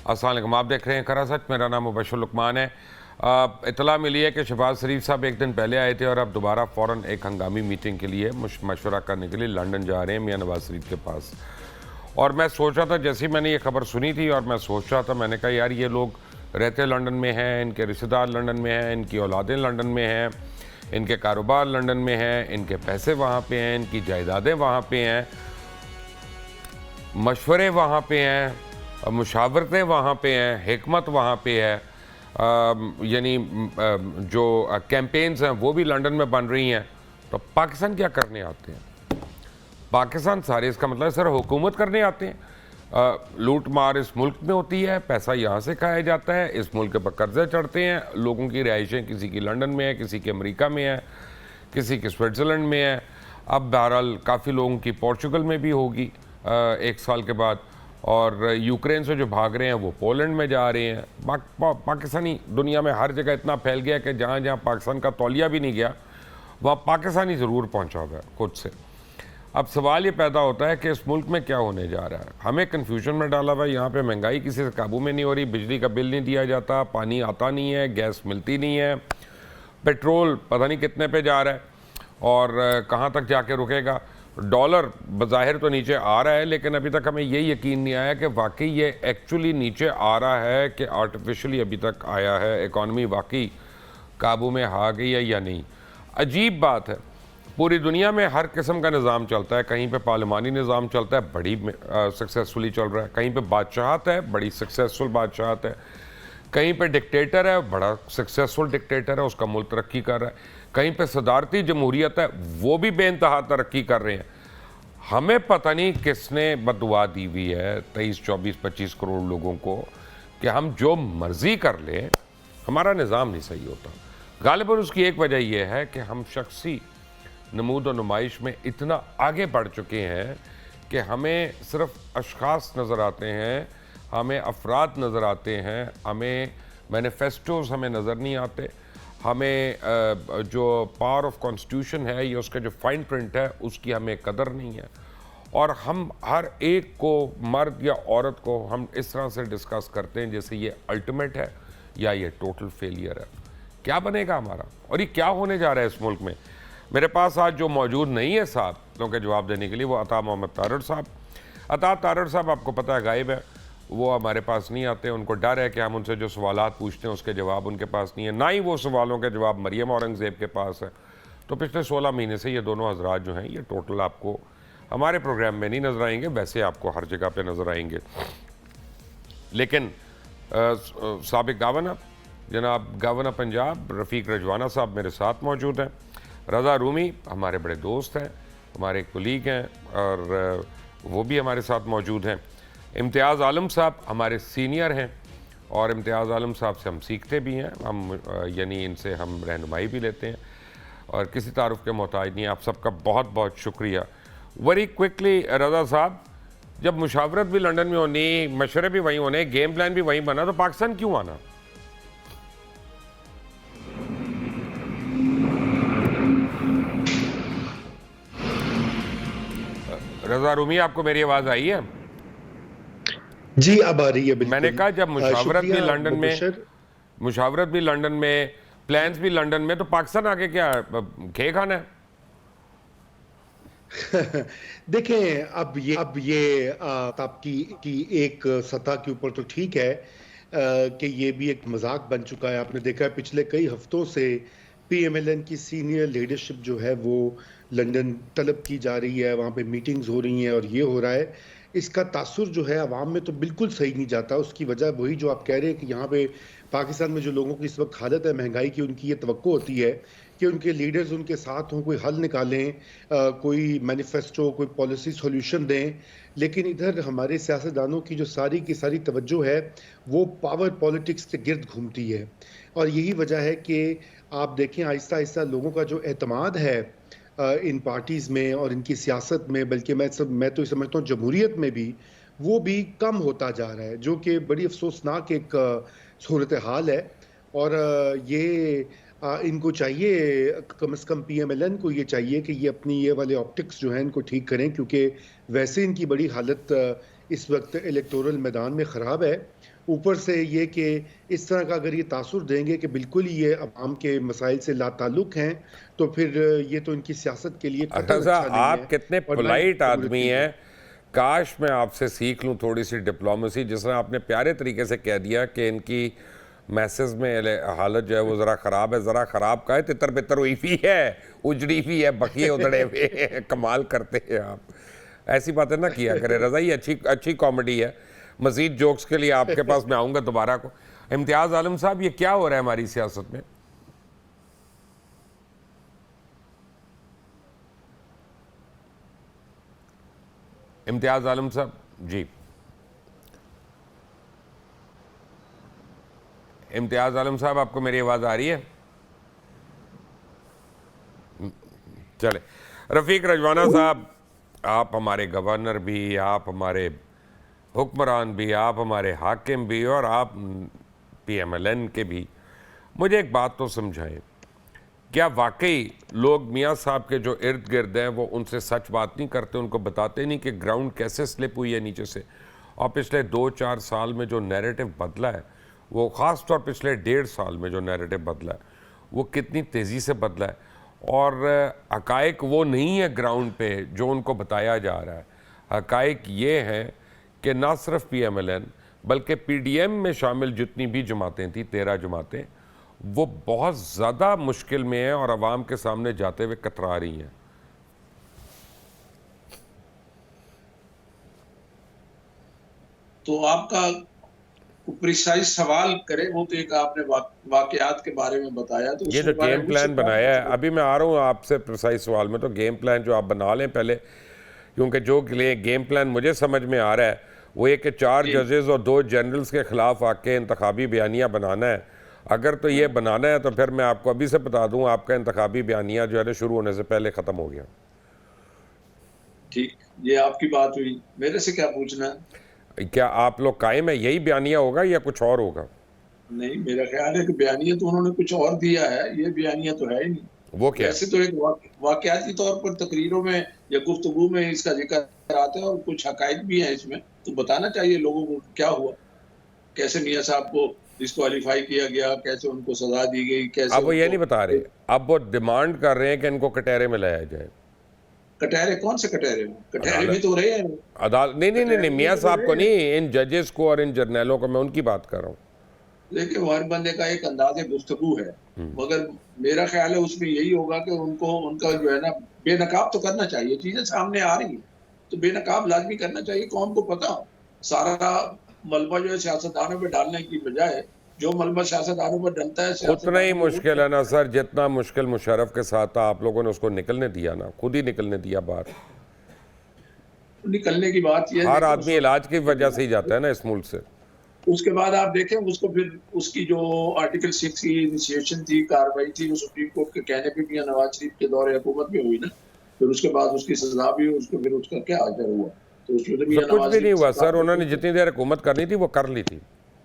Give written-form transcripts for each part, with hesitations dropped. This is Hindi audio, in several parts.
अस्सलाम वालेकुम, आप देख रहे हैं खरा सच। मेरा नाम मुबशर लुकमान है। इतला मिली है कि शहबाज शरीफ साहब एक दिन पहले आए थे और अब दोबारा फ़ौरन एक हंगामी मीटिंग के लिए मशवरा करने के लिए लंदन जा रहे हैं मियां नवाज शरीफ के पास। और मैं सोच रहा था, जैसे ही मैंने ये खबर सुनी थी और मैं सोच रहा था, मैंने कहा यार ये लोग रहते लंदन में हैं, इनके रिश्तेदार लंदन में हैं, इनकी औलादें लंदन में हैं, इनके कारोबार लंदन में हैं, इनके पैसे वहाँ पर हैं, इनकी जायदादें वहाँ पर हैं, मशवरे वहाँ पर हैं, मुशावरतें वहाँ पे हैं, हिकमत वहाँ पे है, यानी जो कैंपेन्स हैं वो भी लंदन में बन रही हैं। तो पाकिस्तान क्या करने आते हैं? पाकिस्तान सारे, इसका मतलब सर हुकूमत करने आते हैं। लूट मार इस मुल्क में होती है, पैसा यहाँ से खाया जाता है, इस मुल्क पर कर्जे चढ़ते हैं, लोगों की रिहाइशें किसी की लंदन में है, किसी की अमेरिका में है, किसी की स्विट्ज़रलैंड में है, अब बहरहाल काफ़ी लोगों की पोर्चुगल में भी होगी 1 साल के बाद, और यूक्रेन से जो भाग रहे हैं वो पोलैंड में जा रहे हैं। पाकिस्तानी दुनिया में हर जगह इतना फैल गया कि जहाँ जहाँ पाकिस्तान का तौलिया भी नहीं गया वहाँ पाकिस्तानी ज़रूर पहुँचा हुआ है खुद से। अब सवाल ये पैदा होता है कि इस मुल्क में क्या होने जा रहा है। हमें कन्फ्यूजन में डाला हुआ है। यहाँ पे महंगाई किसी से काबू में नहीं हो रही, बिजली का बिल नहीं दिया जाता, पानी आता नहीं है, गैस मिलती नहीं है, पेट्रोल पता नहीं कितने पे जा रहा है और कहाँ तक जाके रुकेगा। डॉलर बज़ाहिर तो नीचे आ रहा है, लेकिन अभी तक हमें ये यकीन नहीं आया कि वाकई ये एक्चुअली नीचे आ रहा है कि आर्टिफिशियली अभी तक आया है। इकॉनमी वाकई काबू में आ गई है या नहीं। अजीब बात है, पूरी दुनिया में हर किस्म का निज़ाम चलता है। कहीं पे पार्लिमानी निज़ाम चलता है, बड़ी सक्सेसफुली चल रहा है। कहीं पे बादशाहत है, बड़ी सक्सेसफुल बादशाहत है। कहीं पे डिक्टेटर है, बड़ा सक्सेसफुल डिक्टेटर है, उसका मुल्क तरक्की कर रहा है। कहीं पे सदारती जमहूरियत है, वो भी बेइंतहा तरक्की कर रहे हैं। हमें पता नहीं किसने बददुआ दी हुई है 23, 24, 25 करोड़ लोगों को कि हम जो मर्जी कर लें, हमारा निज़ाम नहीं सही होता। गालिबन उसकी एक वजह यह है कि हम शख्सी नमूद और नुमाइश में इतना आगे बढ़ चुके हैं कि हमें सिर्फ अशखास नज़र आते हैं, हमें अफराद नज़र आते हैं, हमें मैनिफेस्टोज़ हमें नज़र नहीं आते, हमें जो पावर ऑफ कॉन्स्टिट्यूशन है या उसका जो फाइन प्रिंट है उसकी हमें कदर नहीं है। और हम हर एक को, मर्द या औरत को, हम इस तरह से डिस्कस करते हैं जैसे ये अल्टीमेट है या ये टोटल फेलियर है। क्या बनेगा हमारा और ये क्या होने जा रहा है इस मुल्क में? मेरे पास आज जो मौजूद नहीं है साहब क्योंकि जवाब देने के लिए, वो अता मोहम्मद तारड़ साहब। अता तारड़ साहब आपको पता है गायब है, वो हमारे पास नहीं आते। उनको डर है कि हम उनसे जो सवालात पूछते हैं उसके जवाब उनके पास नहीं है, ना ही वो सवालों के जवाब मरियम औरंगज़ेब के पास है। तो पिछले 16 महीने से ये दोनों हजरात जो हैं ये टोटल आपको हमारे प्रोग्राम में नहीं नज़र आएंगे, वैसे आपको हर जगह पे नज़र आएंगे। लेकिन साबिक गवर्नर जनाब गवर्नर पंजाब रफ़ीक रजवाना साहब मेरे साथ मौजूद हैं। रज़ा रूमी हमारे बड़े दोस्त हैं, हमारे कोलीग हैं और वो भी हमारे साथ मौजूद हैं। इम्तियाज़ आलम साहब हमारे सीनियर हैं और इम्तियाज़ आलम साहब से हम सीखते भी हैं, हम यानी इनसे हम रहनुमाई भी लेते हैं और किसी तारुफ के मोहताज नहीं। आप सबका बहुत बहुत शुक्रिया। वेरी क्विकली रज़ा साहब, जब मुशावरत भी लंदन में होनी, मशवरे भी वहीं होने, गेम प्लान भी वहीं बना, तो पाकिस्तान क्यों आना? रज़ा रूमी, आपको मेरी आवाज़ आई है? जी अब आ रही है। बिल्कुल। मैंने कहा जब मुशावरत भी लंदन में, प्लान्स भी लंदन में, तो पाकिस्तान आके क्या खे खाना है? देखें, अब ये आपकी एक सतह के ऊपर तो ठीक है कि ये भी एक मजाक बन चुका है। आपने देखा है पिछले कई हफ्तों से पीएमएलएन की सीनियर लीडरशिप जो है वो लंदन तलब की जा रही है, वहाँ पे मीटिंग्स हो रही हैं और ये हो रहा है। इसका तासुर जो है अवाम में तो बिल्कुल सही नहीं जाता। उसकी वजह वही जो आप कह रहे हैं कि यहाँ पे पाकिस्तान में जो लोगों की इस वक्त हालत है महंगाई की, उनकी ये तवक्को होती है कि उनके लीडर्स उनके साथ हों, कोई हल निकालें, कोई मैनिफेस्टो, कोई पॉलिसी सॉल्यूशन दें। लेकिन इधर हमारे सियासतदानों की जो सारी की सारी तवज्जो है वो पावर पॉलिटिक्स के गिर्द घूमती है और यही वजह है कि आप देखें आहिस्ता आहिस्ता लोगों का जो एतमाद है इन पार्टीज़ में और इनकी सियासत में, बल्कि मैं तो समझता हूँ जमहूरियत में भी, वो भी कम होता जा रहा है, जो कि बड़ी अफसोसनाक एक सूरत हाल है। और ये इनको चाहिए, कम से कम पीएमएलएन को ये चाहिए कि ये अपनी ये वाले ऑप्टिक्स जो हैं इनको ठीक करें, क्योंकि वैसे इनकी बड़ी हालत इस वक्त इलेक्टोरल मैदान में ख़राब है। ऊपर से ये कि इस तरह का अगर ये तासुर देंगे कि बिल्कुल ही ये अवाम के मसाइल से लाताल्लुक हैं, तो फिर ये तो इनकी सियासत के लिए कतई अच्छा, अच्छा नहीं है। आप कितने और ना ही पोलाइट जमहूरियत आदमी के लिए। हैं। काश मैं आपसे सीख लूं थोड़ी सी डिप्लोमेसी, जिस तरह आपने प्यारे तरीके से कह दिया कि इनकी मैसेज में हालत जो है वो ज़रा ख़राब है। ज़रा ख़राब का है, तितर बितर हुई भी है, उजड़ी भी है, बकिए उधड़े हुए हैं। कमाल करते हैं आप, ऐसी बातें ना किया करें रज़ा। ये अच्छी अच्छी कॉमेडी है। मज़ीद जोक्स के लिए आपके पास मैं आऊँगा दोबारा को। इम्तियाज़ आलम साहब, ये क्या हो रहा है हमारी सियासत में? इम्तियाज़ आलम साहब जी, इम्तियाज़ आलम साहब, आपको मेरी आवाज़ आ रही है? चले, रफ़ीक रजवाना साहब, आप हमारे गवर्नर भी, आप हमारे हुक्मरान भी, आप हमारे हाकिम भी, और आप पीएमएलएन के भी। मुझे एक बात तो समझाएं, क्या वाकई लोग मियाँ साहब के जो इर्द गिर्द हैं वो उनसे सच बात नहीं करते, उनको बताते नहीं कि ग्राउंड कैसे स्लिप हुई है नीचे से? और पिछले 2-4 साल में जो नैरेटिव बदला है, वो ख़ास तौर पिछले 1.5 साल में जो नैरेटिव बदला है वो कितनी तेज़ी से बदला है, और हकायक वो नहीं है ग्राउंड पे जो उनको बताया जा रहा है। हकायक ये हैं कि ना सिर्फ पीएमएलएन बल्कि पीडीएम में शामिल जितनी भी जमातें थी, 13 जमातें, वो बहुत ज़्यादा मुश्किल में हैं और आवाम के सामने जाते हुए कतरा रही हैं। तो आपका प्रिसाइज सवाल करें, वो तो एक आपने वाकयात के बारे में बताया, तो ये जो उसके बारे गेम में प्लान मुझसे बनाया है, क्या अभी मैं आ रहा हूँ आपसे प्रिसाइज सवाल में। तो गेम प्लान जो आप बना लें पहले, क्योंकि जो गेम प्लान मुझे समझ में आ रहा है वो ये कि 4 जी। जजेस और 2 जनरल्स के खिलाफ आके इंतखाबी बयानिया बनाना है। अगर तो ये बनाना है तो फिर मैं आपको अभी से बता दूं, आपका इंतखाबी बयानिया जो है ना शुरू होने से पहले ख़त्म हो गया। ठीक, ये आपकी बात हुई, मेरे से क्या पूछना है? क्या आप लोग कायम है यही बयानिया होगा या कुछ और होगा? नहीं, मेरा ख्याल है कि बयानिया तो उन्होंने कुछ और दिया है, ये बयानिया तो है ही नहीं। वो क्या है? वैसे तो एक वाकयाती तौर पर तकरीरों में या गुफ्तगू में इसका जिक्र आता है, और कुछ हकायक भी है इसमें, तो बताना चाहिए लोगों को क्या हुआ, कैसे मियाँ साहब को डिस्क्वालीफाई किया गया, कैसे उनको सजा दी गई, कैसे अब वो ये नहीं उनको बता रहे, अब वो डिमांड कर रहे हैं कि इनको कटहरे में लाया जाए। कटहरे, कौन से कटहरे में? कटहरे अदालत में तो रहे हैं, अदालत नहीं नहीं नहीं नहीं, कटहरे में मियाँ तो साहब को रहे हैं। नहीं, इन जजेस को और इन जर्नलों को, मैं उनकी बात कर रहा हूँ। देखिए, वो हर बंदे का एक अंदाज़े गुफ्तगू है, मगर मेरा ख्याल है उसमें यही होगा कि उनको उनका जो है ना बेनकाब तो करना चाहिए। चीजें सामने आ रही हैं तो बेनकाब लाजमी करना चाहिए, कौम को पता हो। सारा मलबा जो है सियासतदानों पे डालने की बजाय, जो मलबा सियासतदानों पर डलता है, उतना ही सियासतदानों को मुश्किल है ना सर, जितना मुश्किल मुशर्रफ के साथ था, आप लोगों ने उसको निकलने दिया ना, खुद ही निकलने दिया बाहर। निकलने की बात यह हर है आदमी इलाज की वजह से ही जाता है ना इस मुल्क से। उसके बाद आप देखें उसको, फिर उसकी जो आर्टिकल 6 की इनिशिएशन थी, कार्रवाई थी, वो सुप्रीम कोर्ट के कहने पे मियां नवाज शरीफ के दौरे हुकूमत में हुई ना, फिर उसके बाद उसकी सजा भी हुई, उसको फिर उसका क्या असर हुआ? तो उसमें तो मियां सब कुछ नवाज भी नहीं हुआ सर, शरीफ उन्होंने जितनी देर हुकूमत करनी थी वो कर ली थी,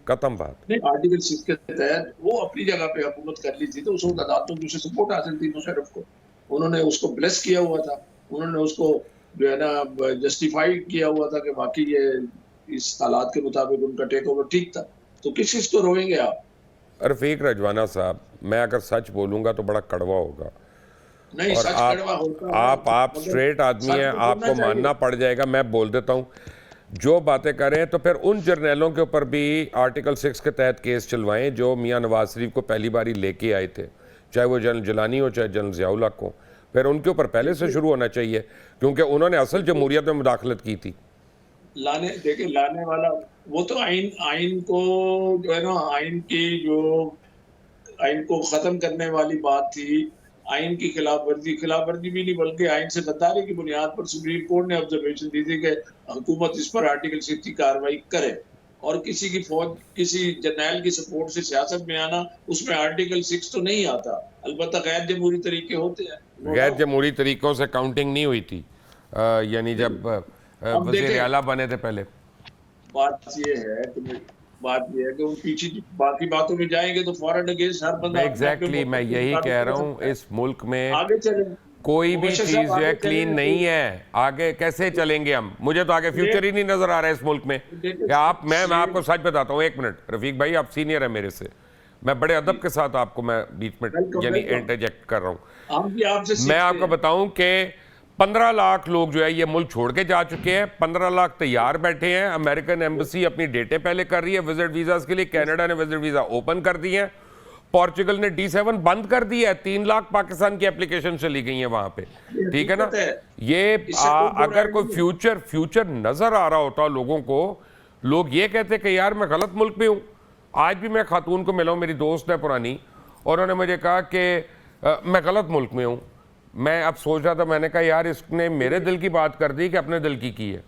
खत्म बात। नहीं, आर्टिकल 6 के तहत वो अपनी जगह पे हुकूमत कर ली थी, तो उस वक्त अदालतों की उसे सपोर्ट हासिल थी मुशर्रफ को, उन्होंने उसको ब्लेस किया हुआ था, उन्होंने उसको जो है ना जस्टिफाई किया हुआ था कि बाकी ये इस हालात के मुताबिक उनका टेक ओवर ठीक था। तो किस चीज को रोएंगे आप? रफीक रजवाना साहब, मैं अगर सच बोलूंगा तो बड़ा कड़वा होगा, नहीं, और सच कड़वा होता है, आप मगर स्ट्रेट आदमी सच हैं, तो बोलना आपको चाहिए। मानना पड़ जाएगा। मैं बोल देता हूँ, जो बातें करें तो फिर उन जर्नलों के ऊपर भी आर्टिकल 6 के तहत केस चलवाएं जो मियां नवाज शरीफ को पहली बारी लेके आए थे, चाहे वो जनरल जिलानी हो चाहे जनरल ज़ियाउल हक हो। फिर उनके ऊपर पहले से शुरू होना चाहिए, क्योंकि उन्होंने असल जमहूरियत में मुदाखलत की थी। लाने वाला वो तो आइन को जो है ना, आइन को खत्म करने वाली बात थी, आइन की खिलाफ वर्जी भी नहीं, बल्कि आइन से गद्दारी की बुनियाद पर सुप्रीम कोर्ट ने ऑब्जर्वेशन दी थी कि हुकूमत इस पर आर्टिकल 6 की कार्रवाई करे, और किसी की फौज, किसी जर्नैल की सपोर्ट से सियासत में आना, उसमें आर्टिकल 6 तो नहीं आता, अलबत्ता गैर जमहूरी तरीके होते हैं। गैर जमहूरी तरीकों से काउंटिंग नहीं हुई थी, यानी जब अब वज़ीर देखें, आला बने थे पहले। बात ये है कि बात ये है कि वो पीछे बाकी बातों में जाएंगे तो फॉरेन अगेंस्ट हर बंदा एग्जैक्टली मैं यही कह रहा हूँ, इस मुल्क में आगे चले। कोई भी मुबश्शिर चीज साहब जो है आगे क्लीन चले नहीं है। आगे कैसे चलेंगे हम? मुझे तो आगे फ्यूचर ही नहीं नजर आ रहा है इस मुल्क में। क्या आप, मैं आपको सच बताता हूँ, एक मिनट रफीक भाई, आप सीनियर है मेरे से, मैं बड़े अदब के साथ आपको मैं बीच में यानी इंटरजेक्ट कर रहा हूँ। हम भी आपसे मैं सीखते आपको हैं। बताऊं कि 15 लाख लोग जो है ये मुल्क छोड़ के जा चुके हैं, 15 लाख तैयार बैठे हैं। अमेरिकन एम्बेसी अपनी डेटे पहले कर रही है विजिट वीजास के लिए, कनाडा ने विजिट वीजा ओपन कर दिए हैं, पोर्चुगल ने D7 बंद कर दिया है, 3 लाख पाकिस्तान की एप्लीकेशन चली गई है वहां पे, ठीक है ना। ये अगर कोई फ्यूचर नजर आ रहा होता लोगों को, लोग ये कहते कि यार मैं गलत मुल्क में हूं। आज भी मैं खातून को मिला हूं, मेरी दोस्त है पुरानी, और उन्होंने मुझे कहा कि मैं गलत मुल्क में हूं। मैं अब सोच रहा था, मैंने कहा यार इसने मेरे दिल की बात कर दी कि अपने दिल की है।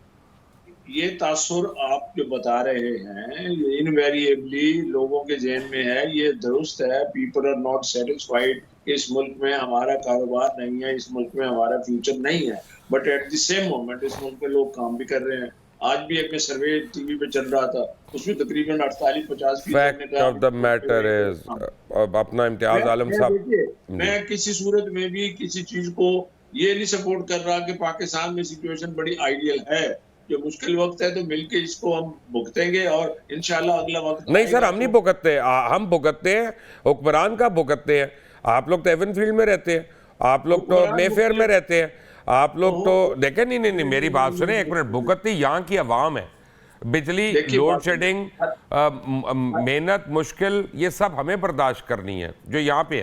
ये तासुर आप जो बता रहे हैं ये इनवेरिएबली लोगों के जहन में है, ये दुरुस्त है। पीपल आर नॉट सेटिस्फाइड, इस मुल्क में हमारा कारोबार नहीं है, इस मुल्क में हमारा फ्यूचर नहीं है। But at the same moment इस मुल्क में लोग काम भी कर रहे हैं। आज भी एक सर्वे टीवी पे चल रहा था, उसमें तकरीबन 48-50% fact of the matter is, अपना इम्तियाज आलम साहब, देखिए, मैं किसी सूरत में भी किसी चीज को ये नहीं सपोर्ट कर रहा कि पाकिस्तान में सिचुएशन बड़ी आइडियल है। जो मुश्किल वक्त है तो मिलके इसको हम भुगतेंगे और इंशाल्लाह अगला वक्त नहीं सर, हम नहीं भुगतते, हम भुगतते हैं, हुक्मरान का भुगतते हैं। आप लोग तो एवनफील्ड में रहते हैं, आप लोग तो मेफेयर में रहते हैं, आप लोग तो देखें। नहीं नहीं नहीं, मेरी बात सुने एक मिनट। भुगतती यहाँ की आवाम है। बिजली, लोड शेडिंग, मेहनत, मुश्किल, ये सब हमें बर्दाश्त करनी है जो यहाँ पे है।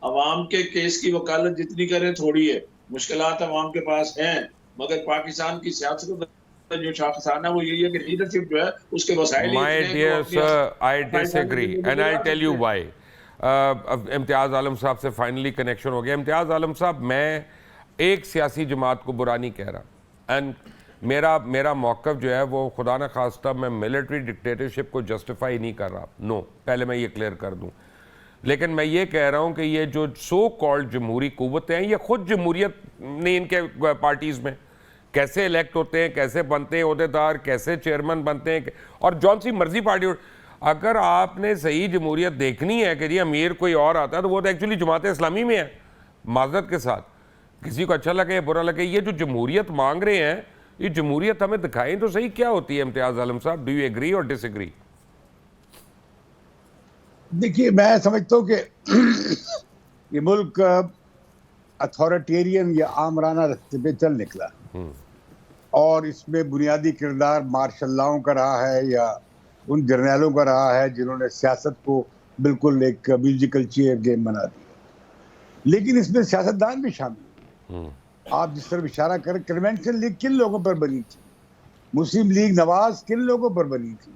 अवाम के केस की वकालत जितनी करें थोड़ी है, मुश्किलात अवाम के पास हैं, मगर पाकिस्तान की सियासत का जो शाखसाना वो यही है कि लीडरशिप जो है उसके वसाइल my dear sir, I disagree and I tell you why. Imtiaz Alam साहब से फाइनली कनेक्शन हो गया। इम्तियाज आलम साहब, मैं एक सियासी जमात को बुरा नहीं कह रहा, एंड मेरा मौक़िफ़ जो है वो खुदा न खास्ता मैं मिलिट्री डिक्टेटरशिप को जस्टिफाई नहीं कर रहा, नो, पहले मैं ये क्लियर कर दूं। लेकिन मैं ये कह रहा हूं कि ये जो सो कॉल्ड जमहूरी क़ुव्वतें हैं, ये खुद जमहूरियत नहीं, इनके पार्टीज़ में कैसे इलेक्ट होते हैं, कैसे बनते हैं अहदेदार, कैसे चेयरमैन बनते हैं, और जौन सी मर्जी पार्टी। अगर आपने सही जमहूरियत देखनी है कि जी अमीर कोई और आता है, तो वो तो एक्चुअली जमात इस्लामी में है। माज़रत के साथ, किसी को अच्छा लगे बुरा लगे, ये जो जमहूरियत मांग रहे हैं, ये जमहूरियत हमें दिखाएं तो सही क्या होती है। इम्तियाज आलम साहब, डू यू एग्री और डिसएग्री? देखिए, मैं समझता हूँ कि ये मुल्क अथॉरिटेरियन या आमराना रास्ते पे चल निकला, और इसमें बुनियादी किरदार मार्शल लॉ का रहा है या उन जर्नैलों का रहा है जिन्होंने सियासत को बिल्कुल एक म्यूजिकल चेयर गेम बना दिया। लेकिन इसमें सियासतदान भी शामिल। आप जिस तरह इशारा करें, कन्वेंशन लीग किन लोगों पर बनी थी, मुस्लिम लीग नवाज किन लोगों पर बनी थी,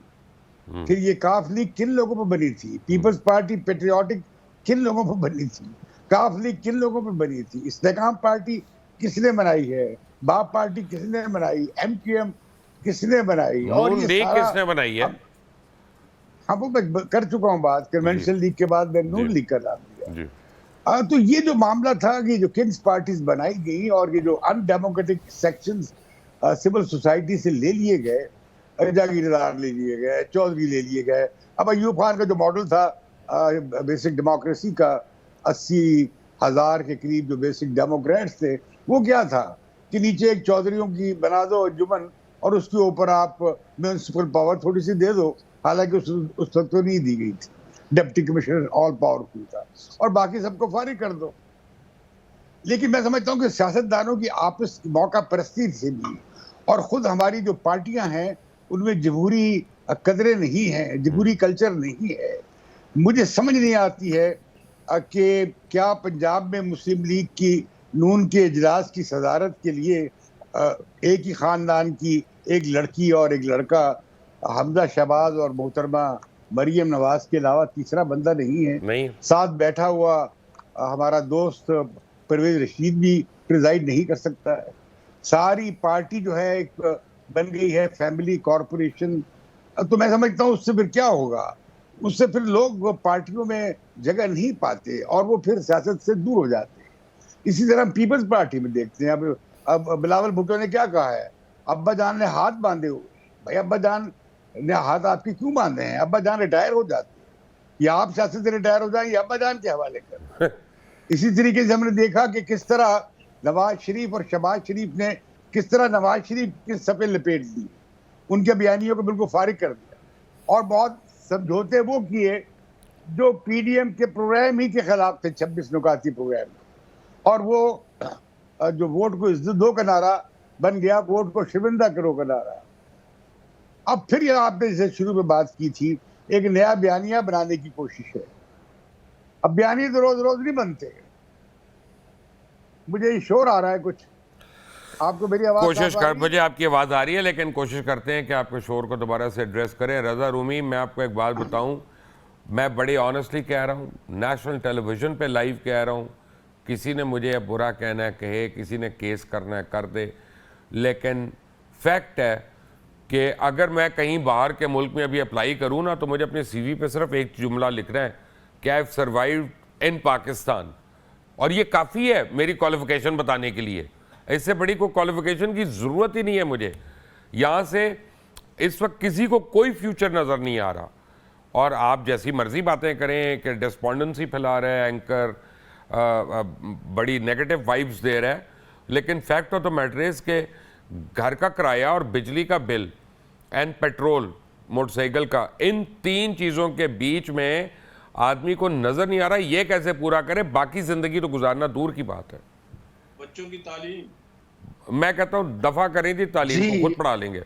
फिर ये काफ लीग किन लोगों पर बनी थी, पीपल्स पार्टी पेट्रियाटिक किन लोगों पर बनी थी, काफ लीग किन लोगों पर बनी थी, इस्तेकाम पार्टी किसने बनाई है, बाप पार्टी किसने बनाई, MQM किसने बनाई, और ये सारा किसने बनाई है। हाँ, वो मैं कर चुका हूँ बात। कन्वेंशन लीग के बाद मैं नून लीग का नाम दिया। तो ये जो मामला था कि जो किंग्स पार्टीज बनाई गई और ये जो अनडेमोक्रेटिक सेक्शंस सिविल सोसाइटी से ले लिए गए, जागीरदार ले लिए गए, चौधरी ले लिए गए। अब अयूब खान का जो मॉडल था बेसिक डेमोक्रेसी का, 80,000 के करीब जो बेसिक डेमोक्रेट्स थे, वो क्या था कि नीचे एक चौधरियों की बना दो अंजुमन और उसके ऊपर आप म्यूनिसिपल पावर थोड़ी सी दे दो, हालांकि उस वक्त तो नहीं दी गई थी, डिप्टी कमिश्नर ऑल पावरफुल था, और बाकी सबको फारिग कर दो। लेकिन मैं समझता हूँ कि सियासतदानों की आपस मौका परस्ती से भी, और खुद हमारी जो पार्टियां हैं उनमें जमहूरी कदरें नहीं हैं, जमहूरी कल्चर नहीं है। मुझे समझ नहीं आती है कि क्या पंजाब में मुस्लिम लीग की नून के इजलास की सदारत के लिए एक ही खानदान की एक लड़की और एक लड़का, हमजा शहबाज और मोहतरमा मरियम नवाज के अलावा तीसरा बंदा नहीं है। नहीं। साथ बैठा हुआ हमारा दोस्त परवेज रशीद भी प्रिजाइड नहीं कर सकता है। सारी पार्टी जो है एक बन गई है फैमिली कॉरपोरेशन। तो मैं समझता हूँ उससे फिर क्या होगा, उससे फिर लोग पार्टियों में जगह नहीं पाते और वो फिर सियासत से दूर हो जाते हैं। इसी तरह पीपल्स पार्टी में देखते हैं, अब बिलावल भुट्टो ने क्या कहा है, अब्बा जान ने हाथ बांधे हुए। भाई अब्बा जान हाथ आपकी क्यों बांधे हैं? अब्बा जान रिटायर हो जाते हैं, या आप सियासत से रिटायर हो जाएं या अब्बा जान के हवाले कर। इसी तरीके से हमने देखा कि किस तरह नवाज शरीफ और शहबाज शरीफ ने किस तरह नवाज शरीफ के सफे लपेट दी, उनके बयानियों को बिल्कुल फारिग कर दिया, और बहुत समझौते वो किए जो पीडीएम के प्रोग्राम ही के खिलाफ थे, 26 नुकाती प्रोग्राम, और वो जो वोट को इज्जत दो का नारा बन गया, वोट को शर्मिंदा करो का नारा। अब फिर यह आपने जैसे शुरू में बात की थी, एक नया बयानिया बनाने की कोशिश है। अब बयानी तो रोज रोज नहीं बनते। मुझे शोर आ रहा है कुछ, आपको मेरी आवाज कोशिश कर, मुझे आपकी आवाज़ आ रही है, लेकिन कोशिश करते हैं कि आपके शोर को दोबारा से एड्रेस करें। रज़ा रूमी, मैं आपको एक बात बताऊं, मैं बड़ी ऑनेस्टली कह रहा हूं, नेशनल टेलीविज़न पे लाइव कह रहा हूं, किसी ने मुझे बुरा कहना है कहे, किसी ने केस करना है कर दे, लेकिन फैक्ट है कि अगर मैं कहीं बाहर के मुल्क में अभी अप्लाई करूं ना, तो मुझे अपने सीवी पे सिर्फ एक जुमला लिखना है कि आई हैव सर्वाइव्ड इन पाकिस्तान, और ये काफ़ी है मेरी क्वालिफिकेशन बताने के लिए। इससे बड़ी कोई क्वालिफिकेशन की ज़रूरत ही नहीं है मुझे। यहाँ से इस वक्त किसी को कोई फ्यूचर नज़र नहीं आ रहा, और आप जैसी मर्जी बातें करें कि डिस्पोंडेंसी फैला रहा है एंकर, बड़ी नेगेटिव वाइब्स दे रहा है, लेकिन fact of the matter is के घर का किराया और बिजली का बिल एंड पेट्रोल मोटरसाइकिल का, इन तीन चीज़ों के बीच में आदमी को नज़र नहीं आ रहा ये कैसे पूरा करे। बाकी ज़िंदगी तो गुजारना दूर की बात है। बच्चों की तालीम, मैं कहता हूँ दफ़ा करें थी तालीम को, खुद पढ़ा लेंगे।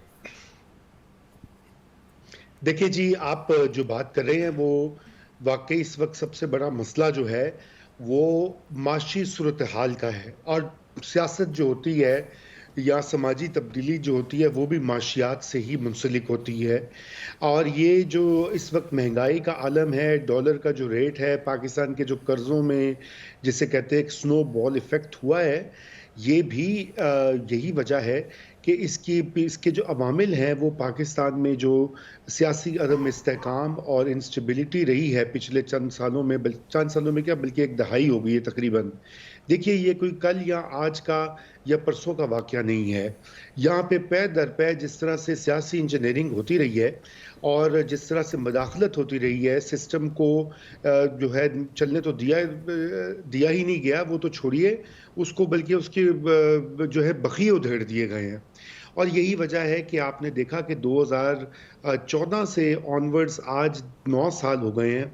देखिए जी, आप जो बात कर रहे हैं वो वाकई इस वक्त सबसे बड़ा मसला जो है वो माशी सूरत हाल का है, और सियासत जो होती है या समाजी तब्दीली जो होती है वो भी माशियात से ही मुंसलिक होती है। और ये जो इस वक्त महंगाई का आलम है, डॉलर का जो रेट है, पाकिस्तान के जो कर्ज़ों में जिसे कहते हैं एक स्नो बॉल इफ़ेक्ट हुआ है, ये भी यही वजह है कि इसके जो अवामिल हैं वो पाकिस्तान में जो सियासी अदम इस्तेहकाम और इंस्टेबिलिटी रही है पिछले चंद सालों में, चंद सालों में क्या बल्कि एक दहाई हो गई है तकरीबन। देखिए, ये कोई कल या आज का या परसों का वाक़या नहीं है। यहाँ पे पै दर पै जिस तरह से सियासी इंजीनियरिंग होती रही है और जिस तरह से मदाखलत होती रही है, सिस्टम को जो है चलने तो दिया ही नहीं गया, वो तो छोड़िए उसको, बल्कि उसके जो है बखिए उधेड़ दिए गए हैं। और यही वजह है कि आपने देखा कि 2014 से ऑनवर्ड्स आज 9 साल हो गए हैं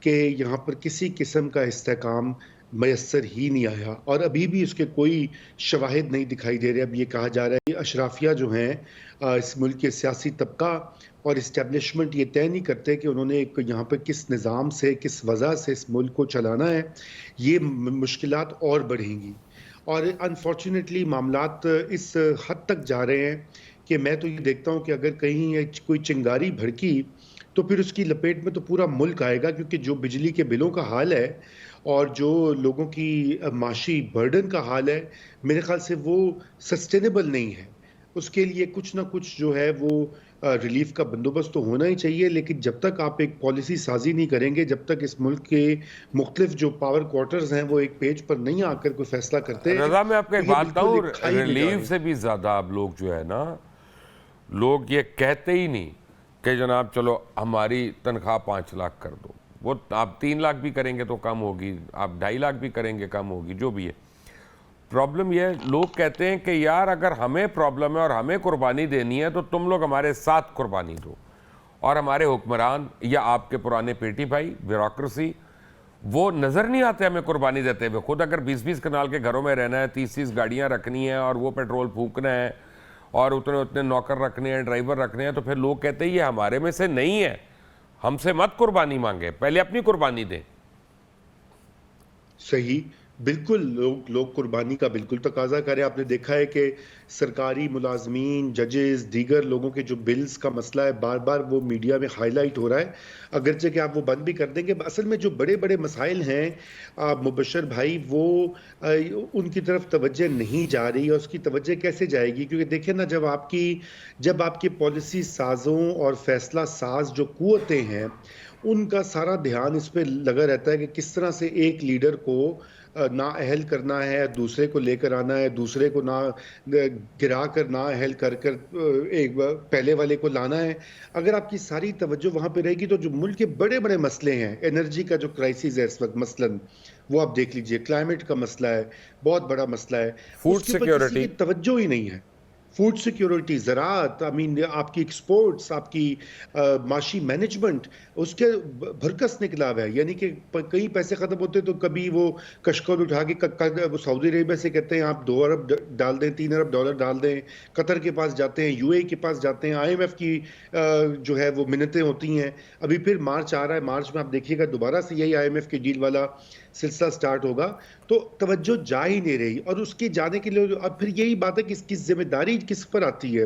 कि यहाँ पर किसी किस्म का इस्तेहकाम मयसर ही नहीं आया, और अभी भी उसके कोई शवाहिद नहीं दिखाई दे रहे। अब ये कहा जा रहा है कि अशराफिया जो हैं इस मुल्क के सियासी तबका और इस्टेब्लिशमेंट ये तय नहीं करते कि उन्होंने यहाँ पर किस निज़ाम से, किस वजह से इस मुल्क को चलाना है। ये मुश्किलात और बढ़ेंगी, और अनफॉर्चुनेटली मामलात इस हद तक जा रहे हैं कि मैं तो ये देखता हूँ कि अगर कहीं कोई चिंगारी भड़की तो फिर उसकी लपेट में तो पूरा मुल्क आएगा, क्योंकि जो बिजली के बिलों का हाल है और जो लोगों की माशी बर्डन का हाल है, मेरे ख्याल से वो सस्टेनेबल नहीं है। उसके लिए कुछ ना कुछ जो है वो रिलीफ का बंदोबस्त तो होना ही चाहिए, लेकिन जब तक आप एक पॉलिसी साजी नहीं करेंगे, जब तक इस मुल्क के मुख्तलिफ जो पावर क्वार्टर्स हैं वो एक पेज पर नहीं आकर कोई फैसला करते। रज़ा, मैं आपको एक बात बताऊं, रिलीफ से भी ज़्यादा आप लोग जो है ना, लोग ये कहते ही नहीं कि जनाब चलो हमारी तनख्वाह 5 लाख कर दो, वो आप 3 लाख भी करेंगे तो कम होगी, आप 2.5 लाख भी करेंगे कम होगी, जो भी है। प्रॉब्लम यह है, लोग कहते हैं कि यार अगर हमें प्रॉब्लम है और हमें कुर्बानी देनी है तो तुम लोग हमारे साथ कुर्बानी दो, और हमारे हुक्मरान या आपके पुराने पेटी भाई ब्यूरोक्रेसी वो नज़र नहीं आते हमें कुर्बानी देते हुए। खुद अगर 20-20 कनाल के घरों में रहना है, 30-30 गाड़ियाँ रखनी है और वो पेट्रोल फूकना है और उतने उतने नौकर रखने हैं, ड्राइवर रखने हैं, तो फिर लोग कहते हैं ये हमारे में से नहीं है, हमसे मत कुर्बानी मांगे, पहले अपनी कुर्बानी दें। सही, बिल्कुल, लोग कुर्बानी का बिल्कुल तकाजा करें। आपने देखा है कि सरकारी मुलाजमीन, जजेस, दीगर लोगों के जो बिल्स का मसला है, बार बार वो मीडिया में हाईलाइट हो रहा है, अगरचे कि आप वो बंद भी कर देंगे। असल में जो बड़े बड़े मसाइल हैं मुबशर भाई, वो उनकी तरफ तवज्जो नहीं जा रही, और उसकी तवज्जो कैसे जाएगी? क्योंकि देखिए ना, जब आपकी पॉलिसी साजों और फैसला साज जो कुव्वतें हैं, उनका सारा ध्यान इस पर लगा रहता है कि किस तरह से एक लीडर को नाअहल करना है, दूसरे को लेकर आना है, दूसरे को ना गिरा कर नाअहल कर एक पहले वाले को लाना है। अगर आपकी सारी तवज्जो वहाँ पे रहेगी तो जो मुल्क के बड़े बड़े मसले हैं, एनर्जी का जो क्राइसिस है इस वक्त मसलन, वो आप देख लीजिए, क्लाइमेट का मसला है, बहुत बड़ा मसला है, फूड उसके ऊपर किसी सिक्योरिटी, की तवज्जो ही नहीं है। फूड सिक्योरिटी, ज़राअत, आपकी एक्सपोर्ट्स, आपकी माशी मैनेजमेंट, उसके भरकस निकला हुआ है। यानी कि कई पैसे ख़त्म होते तो कभी वो कशकोल उठा के वो सऊदी अरेबिया से कहते हैं आप 2 अरब डाल दें, 3 अरब डॉलर डाल दें, कतर के पास जाते हैं, यूएई के पास जाते हैं, IMF की जो है वो मिन्नतें होती हैं। अभी फिर मार्च आ रहा है, मार्च में आप देखिएगा दोबारा से यही IMF की डील वाला सिलसिला स्टार्ट होगा। तो तवज्जो जा ही नहीं रही, और उसके जाने के लिए अब फिर यही बात है कि इसकी जिम्मेदारी किस पर आती है?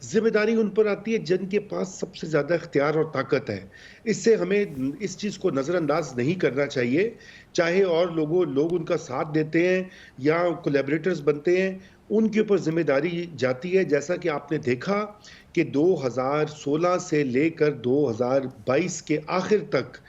जिम्मेदारी उन पर आती है जिनके पास सबसे ज़्यादा इख्तियार और ताकत है। इससे हमें इस चीज़ को नज़रअंदाज नहीं करना चाहिए, चाहे और लोग उनका साथ देते हैं या कोलैबोरेटर्स बनते हैं, उनके ऊपर जिम्मेदारी जाती है। जैसा कि आपने देखा कि 2016 से लेकर 2022 के आखिर तक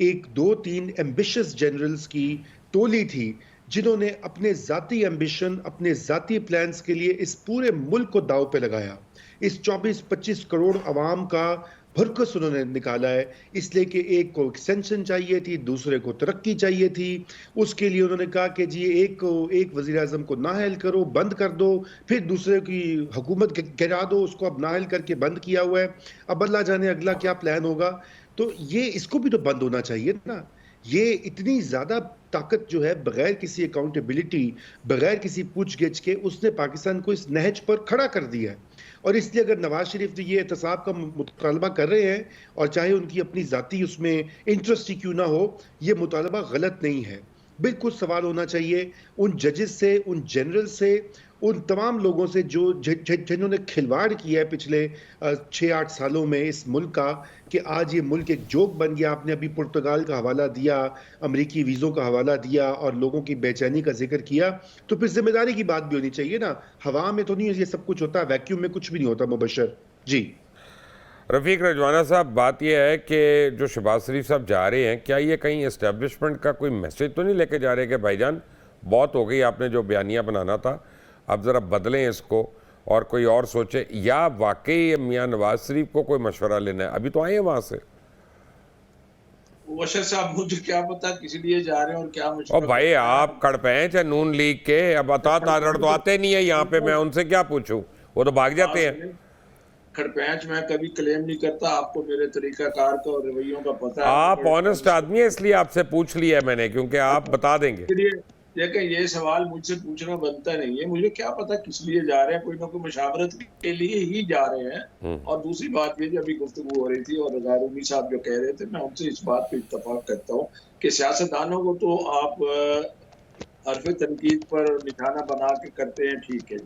एक 2-3 एम्बिशियस जनरल्स की टोली थी जिन्होंने अपने ज़ाती एम्बिशन, अपने ज़ाती प्लान्स के लिए इस पूरे मुल्क को दांव पे लगाया। इस 24-25 करोड़ अवाम का भरकस उन्होंने निकाला है, इसलिए कि एक को एक्सटेंशन चाहिए थी, दूसरे को तरक्की चाहिए थी। उसके लिए उन्होंने कहा कि जी एक वज़ीर आज़म को नाअहल करो, बंद कर दो, फिर दूसरे की हुकूमत गिरा दो, उसको अब नाअहल करके बंद किया हुआ है। अब अल्लाह जाने अगला क्या प्लान होगा। तो ये इसको भी तो बंद होना चाहिए ना। ये इतनी ज़्यादा ताकत जो है बगैर किसी अकाउंटेबिलिटी, बगैर किसी पूछगिछ के उसने पाकिस्तान को इस नहज पर खड़ा कर दिया है। और इसलिए अगर नवाज शरीफ ये एहतसाब का मुतालबा कर रहे हैं, और चाहे उनकी अपनी ज़ाती उसमें इंटरेस्ट ही क्यों ना हो, ये मुतालबा गलत नहीं है। बिल्कुल सवाल होना चाहिए उन जजेस से, उन जनरल से, उन तमाम लोगों से जो जिन्होंने खिलवाड़ किया है पिछले 6-8 सालों में इस मुल्क का, कि आज ये मुल्क एक जोक बन गया। आपने अभी पुर्तगाल का हवाला दिया, अमरीकी वीज़ों का हवाला दिया और लोगों की बेचैनी का जिक्र किया, तो फिर जिम्मेदारी की बात भी होनी चाहिए ना। हवा में तो नहीं ये सब कुछ होता, वैक्यूम में कुछ भी नहीं होता। मुबशर जी। रफ़ीक रजवाना साहब, बात यह है कि जो शहबाज शरीफ साहब जा रहे हैं, क्या ये कहीं इस्टेब्लिशमेंट का कोई मैसेज तो नहीं लेके जा रहे कि भाईजान बहुत हो गई, आपने जो बयानिया बनाना था अब ज़रा बदलें इसको और कोई और सोचे, या वाकई मियाँ नवाज शरीफ को कोई मशवरा लेना है? अभी तो आए हैं वहाँ से। वशर साहब, मुझे क्या पता किस लिए जा रहे हैं और क्या और भाई आप कड़पैंच है नून लीग के, अब तादड़ तो आते नहीं है यहाँ पे, मैं उनसे क्या पूछूं, वो तो भाग जाते हैं। खड़पैंच मैं कभी क्लेम नहीं करता, आपको मेरे तरीकाकार का और रवैयों का पता है। आप ऑनेस्ट आदमी है, इसलिए आपसे पूछ लिया है मैंने, क्योंकि आप बता देंगे। देखिए, ये सवाल मुझसे पूछना बनता नहीं है। मुझे क्या पता किस लिए जा रहे हैं, कोई ना कोई मशावरत के लिए ही जा रहे हैं। और दूसरी बात ये, अभी गुफ्तगू हो रही थी और ग़ारूनी साहब जो कह रहे थे, मैं उनसे इस बात पे इत्तफाक करता हूँ कि सियासतदानों को तो आप हरफ तनकीद पर निशाना बना के करते हैं, ठीक है,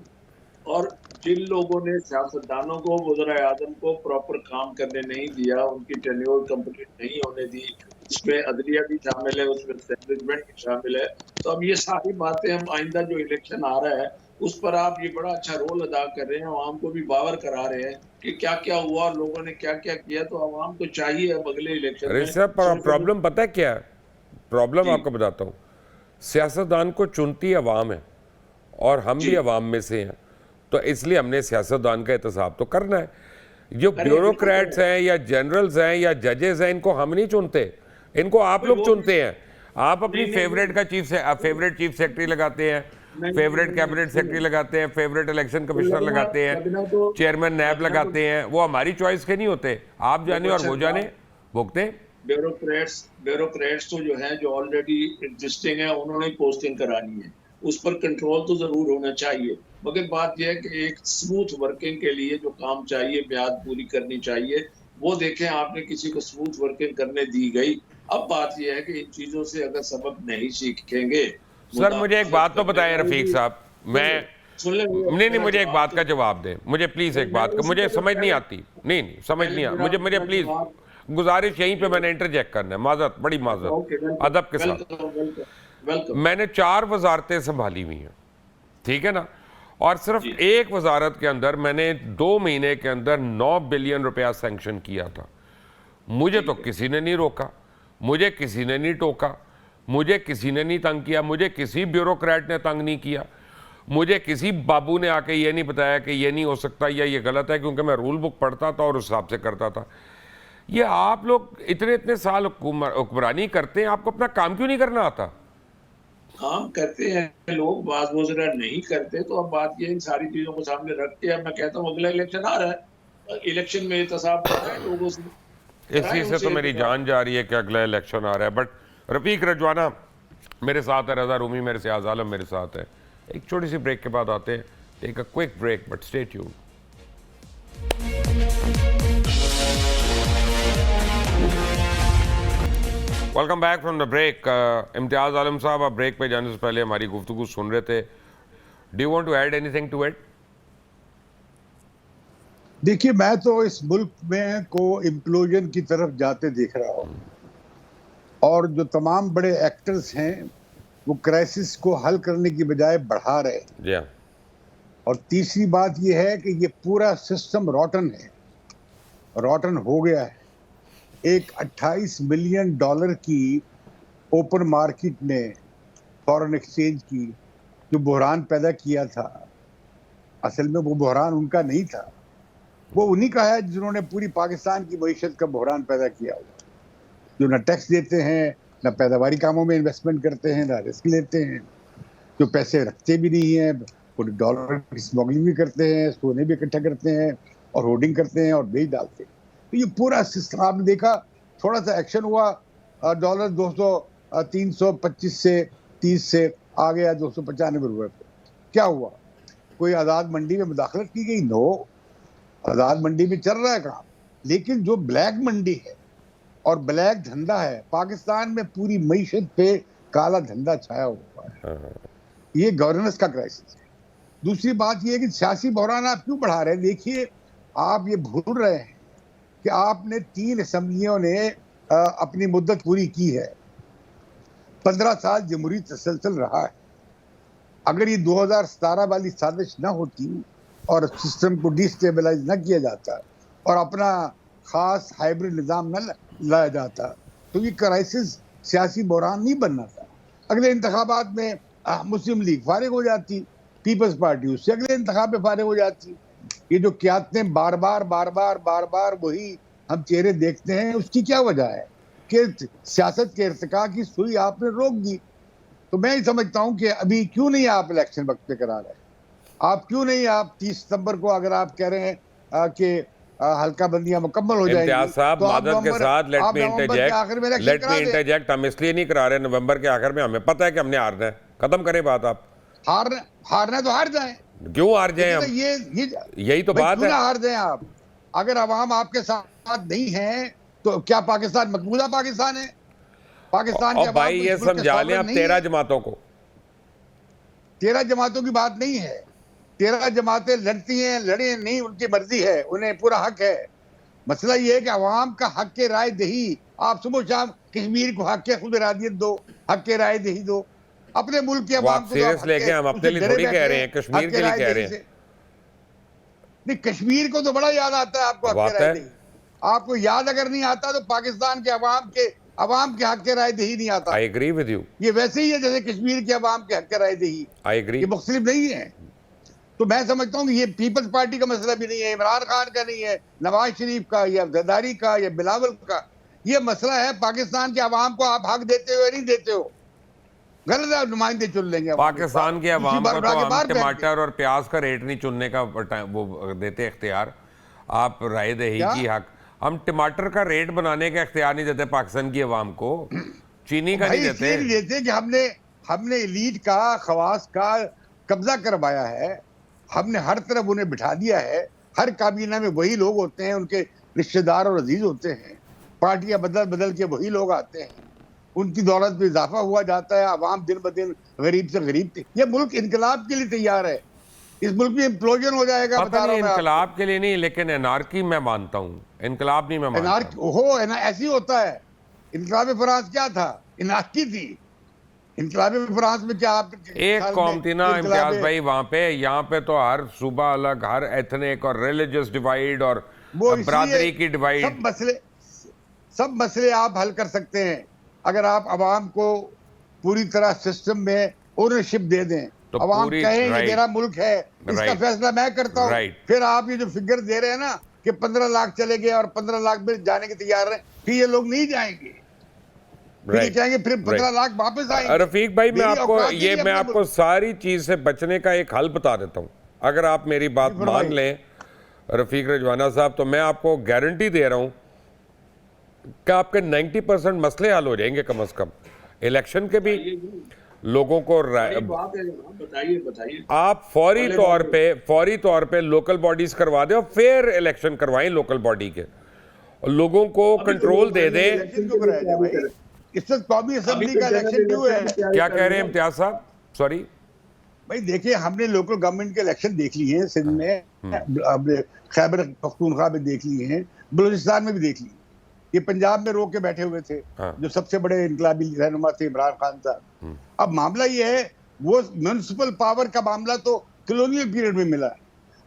और जिन लोगों ने सियासतदानों को, वज़ीर आज़म को प्रॉपर काम करने नहीं दिया, उनकी टेन्योर कंप्लीट नहीं होने दी, उसमें अदलिया भी शामिल है, उसमें एस्टेब्लिशमेंट भी शामिल है। तो अब ये सारी बातें, हम आइंदा जो इलेक्शन आ रहा है उस पर आप ये बड़ा अच्छा रोल अदा कर रहे हैं, आवाम को भी बावर करा रहे हैं कि क्या क्या हुआ, लोगों ने क्या क्या किया। तो आवाम को चाहिए अब अगले इलेक्शन में। सर प्रॉब्लम पता है क्या है? प्रॉब्लम आपको बताता हूँ, सियासतदान को चुनती अवाम है और हम भी अवाम में से हैं, तो इसलिए हमने सियासतदान का एहतसाब तो करना है। जो ब्यूरोक्रेट्स हैं या जनरल्स हैं या जजेस हैं, इनको हम नहीं चुनते, इनको आप लोग चुनते हैं। आप अपनी फेवरेट का फेवरेट चीफ सेक्रेटरी लगाते हैं, फेवरेट कैबिनेट सेक्रेटरी लगाते हैं, फेवरेट इलेक्शन कमिश्नर लगाते हैं, चेयरमैन नैब लगाते हैं। वो हमारी चॉइस के नहीं होते, आप जाने और वो जाने भुगते। ब्यूरोक्रेट्स तो जो है, जो ऑलरेडी एग्जिस्टिंग है, उन्होंने पोस्टिंग करानी है, उस पर कंट्रोल तो जरूर होना चाहिए। मगर बात यह है कि एक स्मूथ वर्किंग के लिए जो काम चाहिए, ब्याज पूरी करनी चाहिए, वो देखें आपने किसी को स्मूथ वर्किंग करने दी गई। अब बात यह है कि इन चीजों से अगर सबक नहीं सीखेंगे। सर मुझे एक बात तो बताएं रफीक साहब, मैं नहीं मुझे एक बात का जवाब दें, मुझे प्लीज एक बात का, मुझे समझ नहीं आती, नहीं समझ नहीं आती मुझे प्लीज गुजारिश यहीं पे मैंने इंटरजेक्ट करना है, माजरत, बड़ी माजरत, अदब के साथ। मैंने 4 वजारतें संभाली हुई हैं, ठीक है ना, और सिर्फ एक वजारत के अंदर मैंने 2 महीने के अंदर 9 बिलियन रुपया सैंक्शन किया था। मुझे तो किसी ने नहीं रोका, मुझे किसी ने नहीं टोका, मुझे किसी ने नहीं तंग किया, मुझे किसी ब्यूरोक्रेट ने तंग नहीं किया, मुझे किसी बाबू ने आके ये नहीं बताया कि ये नहीं हो सकता या ये गलत है, क्योंकि मैं रूल बुक पढ़ता था और उस हिसाब से करता था। ये आप लोग इतने इतने साल हुक्मरानी करते हैं, आपको अपना काम क्यों नहीं करना आता? काम करते हैं लोग, बात वो जरा नहीं करते। तो अब बात ये इन सारी चीजों को सामने रख के अब मैं कहता हूँ अगला इलेक्शन आ रहा है, इलेक्शन में एहतसाब कर रहे हैं लोगों से, इसी से तो मेरी जान जा रही है कि अगला इलेक्शन आ रहा है। बट रफीक रजवाना मेरे साथ है, रजा रूमी मेरे से, आज़ालम मेरे साथ है। एक छोटी सी ब्रेक के बाद आते हैं, take a quick break but stay tuned. Welcome back from the break. Imtiaz Alam साहब, आप ब्रेक पे जाने से पहले हमारी गुफ्तगू सुन रहे थे। Do you want to add anything to it? देखिए, मैं तो इस मुल्क में को इम्प्लोजन की तरफ जाते देख रहा हूँ, और जो तमाम बड़े एक्टर्स हैं वो क्राइसिस को हल करने की बजाय बढ़ा रहे हैं। जी हाँ। और तीसरी बात ये है कि ये पूरा सिस्टम रॉटन है, रॉटन हो गया है। एक 28 मिलियन डॉलर की ओपन मार्केट ने फॉरेन एक्सचेंज की जो बहरान पैदा किया था, असल में वो बहरान उनका नहीं था, वो उन्हीं का है जिन्होंने पूरी पाकिस्तान की मईशत का बहरान पैदा किया हुआ, जो न टैक्स देते हैं, न पैदावारी कामों में इन्वेस्टमेंट करते हैं, न रिस्क लेते हैं, जो पैसे रखते भी नहीं हैं, पूरे डॉलर की स्मगलिंग भी करते हैं, सोने भी इकट्ठा करते हैं और होर्डिंग करते हैं और बेच डालते हैं। तो ये पूरा सिस्टम आपने देखा, थोड़ा सा एक्शन हुआ, डॉलर 200 325 से 30 से आ गया 295 रुपए पे। क्या हुआ? कोई आज़ाद मंडी में मुदाखलत की गई? नो, आज़ाद मंडी में चल रहा है काम। लेकिन जो ब्लैक मंडी है और ब्लैक धंधा है, पाकिस्तान में पूरी मईशत पे काला धंधा छाया हुआ है। ये गवर्नेंस का क्राइसिस है। दूसरी बात ये है कि सियासी बहरान आप क्यों बढ़ा रहे हैं? देखिए, आप ये भूल रहे हैं कि आपने 3 असेंबलियों ने अपनी मुद्दत पूरी की है। 15 साल जमहूरी तसलसल रहा है। अगर ये 2017 वाली साजिश न होती और सिस्टम को डिस्टेबलाइज न किया जाता और अपना खास हाइब्रिड निज़ाम न लाया जाता, तो ये क्राइसिस सियासी बहरान नहीं बनना था। अगले इंतखाबात में मुस्लिम लीग फारिग हो जाती, पीपल्स पार्टी उससे अगले इंतखाब में फारिग हो जाती। ये जो क़यादतें बार बार वही हम चेहरे देखते हैं, उसकी क्या वजह है कि सियासत के इर्तिका की सुई आपने रोक दी। तो मैं ही समझता हूं कि अभी क्यों नहीं आप इलेक्शन वक्त पे करा रहे, आप क्यों नहीं, आप 30 सितंबर को अगर आप कह रहे हैं कि हल्का बंदियां मुकम्मल हो जाएंगी, इम्तियाज साहब, तो मादत के साथ लेट मी इंटरजेक्ट, हम इसलिए नहीं करा रहे नवंबर के आखिर में, हमें पता है कि हमने हारना है। खत्म करें बात। आप हारना तो हार जाए, क्यों हार जाए हम? यही तो बात है। हार जाए आप, अगर अवाम आपके साथ नहीं है तो क्या पाकिस्तान मकबूजा पाकिस्तान है? पाकिस्तान और भाई ये समझा लें आप 13 जमातों को। 13 जमातों की बात नहीं है। 13 जमातें लड़ती हैं, लड़े नहीं, उनकी मर्जी है, उन्हें पूरा हक है। मसला ये है कि अवाम का हक के राय दही, आप सुबह शाम कश्मीर को हक के खुद इरादियत दो, हक के राय दही दो। अपने मुल्क के अवाम को सीरियस लेके हम अपने लिए थोड़ी कह रहे हैं, कश्मीर के लिए कह रहे हैं। नहीं, कश्मीर को तो बड़ा याद आता है आपको हक के राय दही। आपको याद अगर नहीं आता तो पाकिस्तान के अवाम के हक के राय दही नहीं आता। I agree with you. ये वैसे ही है जैसे कश्मीर के अवाम के हक के राय दही। I agree. ये मुख्तलिफ नहीं है। तो मैं समझता हूँ कि ये पीपल्स पार्टी का मसला भी नहीं है, इमरान खान का नहीं है, नवाज शरीफ का या जरदारी का या बिलावल का। ये मसला है पाकिस्तान के अवाम को आप हक देते हो या नहीं देते हो। गलत है, नुमाइंदे चुन लेंगे। पाकिस्तान के अवाम को तो हम टमाटर और प्याज का रेट नहीं चुनने का वो देते इख्तियार, आप राय दही की हक। हम टमाटर का रेट बनाने का इख्तियार नहीं देते पाकिस्तान की अवाम को, चीनी का नहीं देते कि हमने एलीट का, खवास का कब्जा करवाया है। हमने हर तरफ उन्हें बिठा दिया है। हर काबीना में वही लोग होते हैं, उनके रिश्तेदार और अजीज होते हैं। पार्टियां बदल बदल के वही लोग आते हैं, उनकी दौलत में इजाफा हुआ जाता है। अवाम दिन ब दिन गरीब से गरीब थी। यह मुल्क इनकलाब के लिए तैयार है। इस मुल्क में इम्प्लोजन हो जाएगा। पता नहीं, इनकलाब के लिए नहीं, लेकिन एनार्की मैं मानता हूँ, इनकलाब नहीं मैं मानता। ऐसी होता है। इनकलाब फ्रांस क्या था? इनार्की थी। इनकलाब फ्रांस में क्या आप एक कौम थी ना इम्तियाज भाई वहां पे, यहाँ पे तो हर सूबा अलग, हर एथनिक और रिलीजियस डिवाइड और बरादरी की डिवाइड। सब मसले आप हल कर सकते हैं अगर आप अवाम को पूरी तरह सिस्टम में ओनरशिप दे दें, तो अवाम पूरी- कहें ये राइट। मेरा मुल्क है, इसका राइट। फैसला मैं करता हूँ, राइट। फिर आप ये जो फिगर दे रहे हैं ना कि 15 लाख चले गए और 15 लाख में जाने के तैयार हैं, फिर ये लोग नहीं जाएंगे, फिर ये राइट। चाहेंगे फिर 15 लाख वापस आएंगे। रफीक भाई, मैं मेरी आपको औकात ही ये नहीं मैं अपना आपको मुल्क। सारी चीज से बचने का एक हल बता देता हूं, अगर आप मेरी बात जी, फरमाइए। मान लें रफीक रजवाना साहब, तो मैं आपको गारंटी दे रहा हूं कि आपके 90% मसले हल हो जाएंगे कम से कम। इलेक्शन के भी लोगों को बड़ी बात है, बताइए बताइए। आप फौरी तौर पे लोकल बॉडीज करवा दें और फिर इलेक्शन करवाएं लोकल बॉडी के, और लोगों को कंट्रोल दे दें। इलेक्शन क्यों कराया जाए भाई? इस वक्त कौमी असेंबली का इलेक्शन क्यों है? क्या कह रहे हैं इम्तियाज साहब? सॉरी भाई देखिए, हमने लोकल गवर्नमेंट के इलेक्शन देख लिए हैं, सिंध में, हमने खैबर पख्तूनख्वा में देख लिए हैं, बलूचिस्तान में भी देख लिए। ये पंजाब में रोक के बैठे हुए थे, हाँ। जो सबसे बड़े इनकलाबी रहनुमा थे इमरान खान साहब। अब मामला ये है, वो म्युनिसिपल पावर का मामला तो कॉलोनियल पीरियड में मिला है।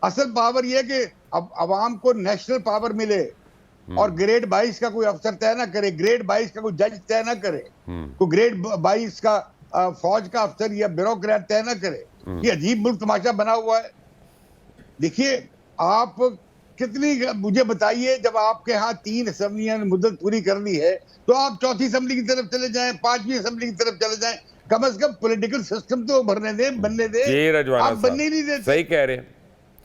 असल पावर ये है कि अब अवाम को नेशनल पावर मिले और ग्रेड 22 का कोई अफसर तय ना करे, ग्रेड 22 का कोई जज तय ना करे, कोई ग्रेड 22 का फौज का अफसर या ब्यूरोक्रेट तय ना करे। ये अजीब मुल्क तमाशा बना हुआ है। देखिए, आप कितनी, मुझे बताइए, जब आपके यहाँ 3 असेंबलियां ने मुद्दत पूरी कर ली है, तो आप 4थी असेंबली की तरफ चले जाएं, 5वीं असेंबली की तरफ चले जाएं। कम से कम पॉलिटिकल सिस्टम तो भरने दे, बनने दे। जी रजवाना आप बनने ही नहीं साहब देते। सही कह रहे हैं,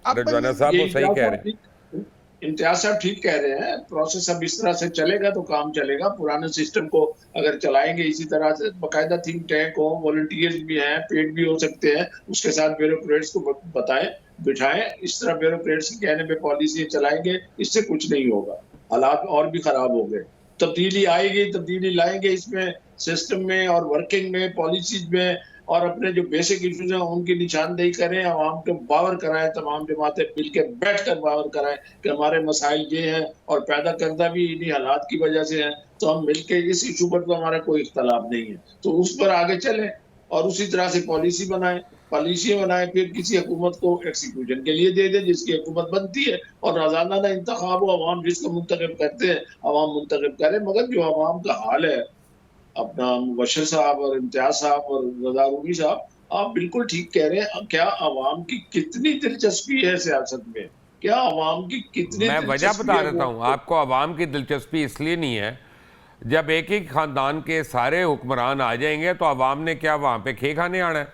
आप रजवाना बनने- साहब वो ये सही कह रहे हैं। इम्तियाज साहब ठीक कह रहे हैं। प्रोसेस अब इस तरह से चलेगा तो काम चलेगा। पुराने सिस्टम को अगर चलाएंगे इसी तरह से, बाकायदा थिंक टैंक हो, वॉलंटियर्स भी हैं, पेड भी हो सकते हैं, उसके साथ ब्यूरोक्रेट्स को बताएं, बिठाएं, इस तरह ब्यूरोक्रेट्स के कहने पे पॉलिसी चलाएंगे, इससे कुछ नहीं होगा, हालात और भी खराब हो गए। तब्दीली आएगी, तब्दीली लाएंगे इसमें, सिस्टम में और वर्किंग में, पॉलिसीज में, और अपने जो बेसिक इश्यूज हैं उनकी निशानदेही करें, आवाम को बावर कराएं, तमाम जमातें मिलकर बैठ कर बावर कराएं कि हमारे मसाइल ये हैं और पैदा करदा भी इन्हीं हालात की वजह से हैं, तो हम मिलकर इस इशू पर तो हमारा कोई इख्तलाफ नहीं है, तो उस पर आगे चलें और उसी तरह से पॉलिसी बनाएं, फिर किसी हुकूमत को एक्सिक्यूशन के लिए दे दें जिसकी हुकूमत बनती है, और आज़ादाना इंतखाब हो, अवाम जिसको मुंतखब करते हैं अवाम मुंतखब करें। मगर जो अवाम का हाल है, अपना मुबशर साहब और इम्तियाज साहब और रज़ा रूमी साहब, आप बिल्कुल ठीक कह रहे हैं। क्या अवाम की कितनी दिलचस्पी है सियासत में, क्या अवाम की कितनी मैं वजह दिलचस्पी बता है देता हूँ आपको। अवाम की दिलचस्पी इसलिए नहीं है, जब एक ही खानदान के सारे हुक्मरान आ जाएंगे तो अवाम ने क्या वहाँ पे खे खाने आना है?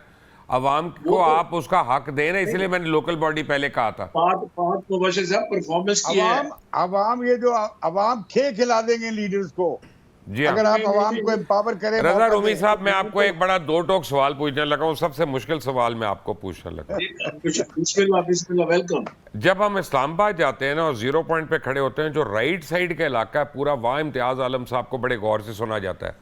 अवाम को आप उसका हक दें ना, इसलिए मैंने लोकल बॉडी पहले कहा था। पाँच मुबशर साहब परफॉर्मेंस की है। अवाम ये जो अवाम खे खिला देंगे लीडर्स को, जी अगर हाँ। आप अवाम को एम्पावर करें। रजा रूमी साहब, मैं आपको एक बड़ा दो टोक सवाल पूछने लगा हूँ, सबसे मुश्किल सवाल मैं आपको पूछने लगा। बिस्मिल्लाह, वेलकम। जब हम इस्लामाबाद जाते हैं ना और 0 पॉइंट पे खड़े होते हैं, जो राइट साइड का इलाका है पूरा, वहाँ इम्तियाज़ आलम साहब को बड़े गौर से सुना जाता है,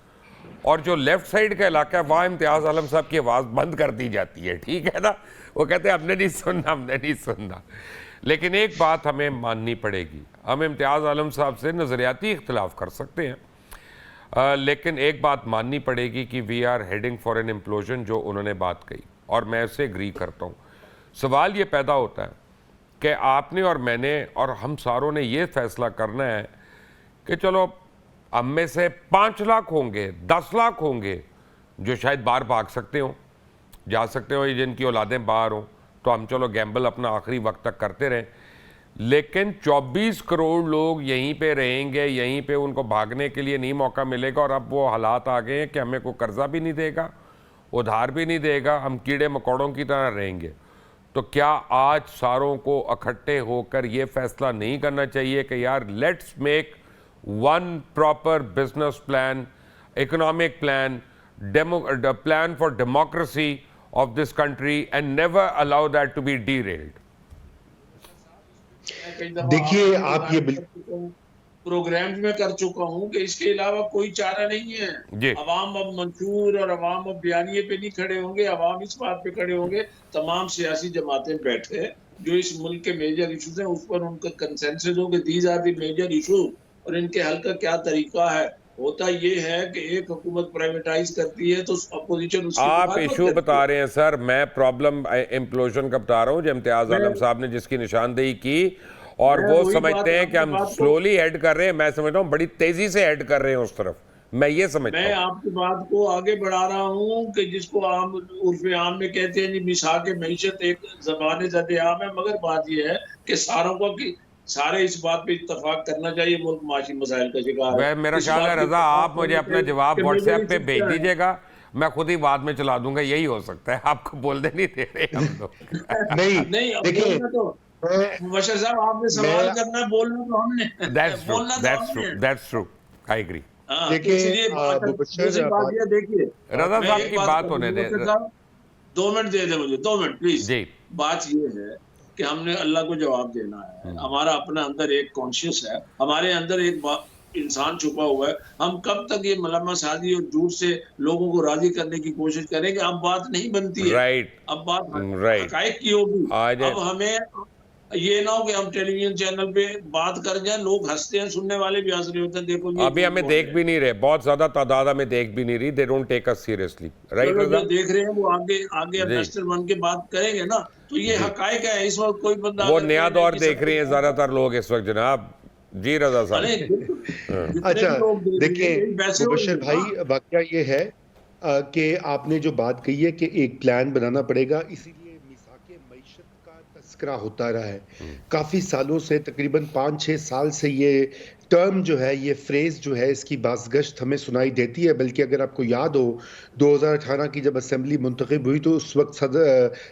और जो लेफ्ट साइड का इलाका है वहाँ इम्तियाज़ आलम साहब की आवाज़ बंद कर दी जाती है। ठीक है ना, वो कहते हैं हमने नहीं सुनना। लेकिन एक बात हमें माननी पड़ेगी, हम इम्तियाज़ आलम साहब से नज़रियाती इख्तिलाफ कर सकते हैं, लेकिन एक बात माननी पड़ेगी कि we are heading for an implosion, जो उन्होंने बात कही, और मैं उससे एग्री करता हूँ। सवाल ये पैदा होता है कि आपने और मैंने और हम सारों ने ये फैसला करना है कि चलो हम में से 5 लाख होंगे, 10 लाख होंगे जो शायद बाहर भाग सकते हो, जा सकते हो, जिनकी औलादें बाहर हों, तो हम चलो गैम्बल अपना आखिरी वक्त तक करते रहें। लेकिन 24 करोड़ लोग यहीं पे रहेंगे, यहीं पे उनको भागने के लिए नहीं मौका मिलेगा, और अब वो हालात आ गए हैं कि हमें कोई कर्जा भी नहीं देगा, उधार भी नहीं देगा, हम कीड़े मकोड़ों की तरह रहेंगे। तो क्या आज सारों को इकट्ठे होकर ये फैसला नहीं करना चाहिए कि यार let's make one proper business plan, economic plan, plan for democracy of this country and never allow that to be derailed. देखिए, आप ये प्रोग्राम में कर चुका हूं कि इसके अलावा कोई चारा नहीं है। अवाम अब मंशूर और अवाम अब बयानिए पे नहीं खड़े होंगे, अवाम इस बात पे खड़े होंगे, तमाम सियासी जमातें बैठे जो इस मुल्क के मेजर इशूज हैं उस पर उनका कंसेंसस हो कि these are the major issue, और इनके हल का क्या तरीका है। होता ये है कि एक हुकूमत प्राइवेटाइज करती है तो अपोजिशन उसकी आप इशू बता रहे हैं सर, मैं प्रॉब्लम इम्प्लोजन का बता रहा हूँ, जो इम्तियाज आलम साहब ने जिसकी निशानदेही की, और वो समझते हैं कि हम स्लोली हेड कर रहे हैं, मैं समझता हूँ बड़ी तेजी से हेड कर रहे हैं उस तरफ। मैं ये समझता मैं हूँ। आपकी बात को आगे बढ़ा रहा हूँ कि जिसको आम उर्फ आम में कहते हैं जी मिसाक मईशत एक ज़बान ज़द आम है, मगर बात यह है कि सारों को कि सारे इस बात पे इत्तेफाक करना चाहिए, मुल्क माशी मसाइल का शिकार है। वह मेरा इस ख्याल है बात पे रजा, इत्तेफाक आप मुझे करना अपना चाहिए जवाब कि व्हाट्सएप पे मेजोरिटी भेज क्या है। दीजिएगा, मैं खुद ही बाद में चला दूंगा, यही हो सकता है। आपको बोलने नहीं दे रहे हम लोग। नहीं, नहीं, अब देखिए बोलना तो मैं मुबशर साहब आपने सवाल मैं करना है, बोलना तो हमने दैट्स ट्रू, बोलना तो दैट्स ट्रू, हमने है। That's true, I agree. हाँ, तो देखिए इसलिए बात दूसरी मुबशर बात बात यह देखिए, रजा मैं साहब एक की बात बात कर होने दूं दे। मुबशर साहब, 2 मिनट दे दे मुझे, 2 मिनट प्लीज। जी। बात ये है कि हमने अल्लाह को जवाब देना है, हमारा अपना अंदर एक कॉन्शियस है, हमारे अंदर एक इंसान छुपा हुआ है। हम कब तक ये मलम्मा शादी और झूठ से लोगों को राजी करने की कोशिश करेंगे? अब बात नहीं बनती है, राइट, अब बात राइट। हकायक की होगी। आज अब हमें ये ना हो कि हम टेलीविजन चैनल पे बात कर जाए, लोग हंसते हैं, सुनने वाले भी हंस रहे होते हैं, देखो ये अभी झूठ हमें बोल देख रहे भी हैं। नहीं रहे, बहुत ज्यादा तादाद हमें देख भी नहीं रही, they don't take us seriously, right चलो, जो रजा? देख रहे हैं वो आगे आगे जी, इन्वेस्टर बन के बात करेंगे ना, तो ये जी। हकायक है। इस वक्त कोई बंदा वो अगर नया कहे नहीं दौर कि देख सब रही कुछ हैं ज्यादातर लोग इस वक्त जनाब। जी रजा साहब। अरे बिल्कुल, हाँ। जितने अच्छा, भी लोग देख रहे हैं देखिए यही पैसे मुबशर होंगे भाई, ना। वाकया ये है कि आपने जो बात कही है कि एक प्लान बनाना पड़ेगा, इसीलिए मिसाके मईशत का तस्करा होता रहा है काफी सालों से, तकरीबन 5-6 साल से ये टर्म जो है, ये फ्रेज जो है, इसकी बाज़गश्त हमें सुनाई देती है। बल्कि अगर आपको याद हो 2018 की जब असेंबली मुंतखब हुई तो उस वक्त